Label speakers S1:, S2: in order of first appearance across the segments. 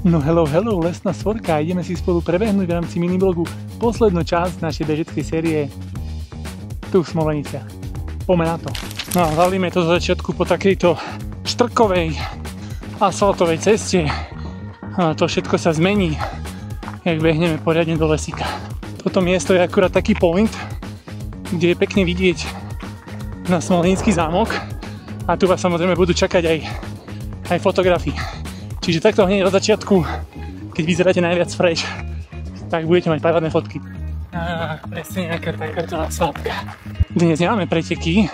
S1: No hello, lesná svorka, ideme si spolu prebehnúť v rámci miniblogu poslednú časť našej bežeckej série tu v Smoleniciach. Poďme na to. No a valíme to zo začiatku po takejto štrkovej asfaltovej ceste. A to všetko sa zmení, jak behneme poriadne do lesíka. Toto miesto je akurát taký point, kde je pekne vidieť na Smolenický zámok a tu vás samozrejme budú čakať aj fotografii. Čiže takto hneď od začiatku, keď vyzeráte najviac fresh, tak budete mať parádne fotky. Presne nejaká takáto asfaltka. Dnes nemáme preteky,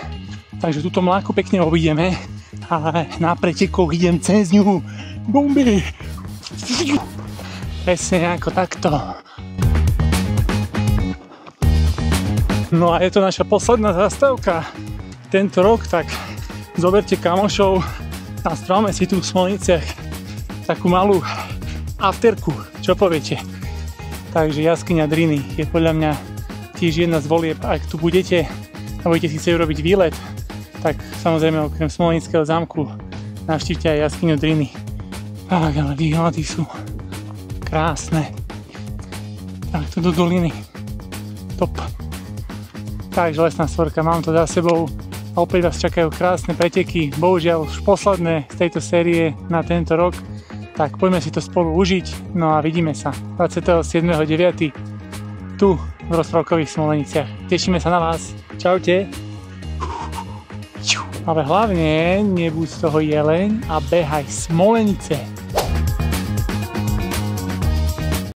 S1: takže túto mláku pekne obídeme, ale na pretekoch idem cez ňu. Bomby! Presne ako takto. No a je to naša posledná zastávka tento rok, tak zoberte kamošov a strávame si tu v Smoleniciach takú malú afterku, čo poviete. Takže jaskyňa Driny je podľa mňa tiež jedna z volieb. Ak tu budete a budete si chcieť urobiť výlet, tak samozrejme okrem Smolenického zámku navštívte aj jaskyňu Driny. Tak, ale výhľady sú krásne. Tak tu do doliny. Top. Takže lesná svorka, mám to za sebou a opäť vás čakajú krásne preteky. Bohužiaľ už posledné z tejto série na tento rok. Tak poďme si to spolu užiť, no a vidíme sa 27.9. tu v rozprávkových Smoleniciach. Tešíme sa na vás. Čaute. Ale hlavne nebuď z toho jeleň a behaj Smolenice.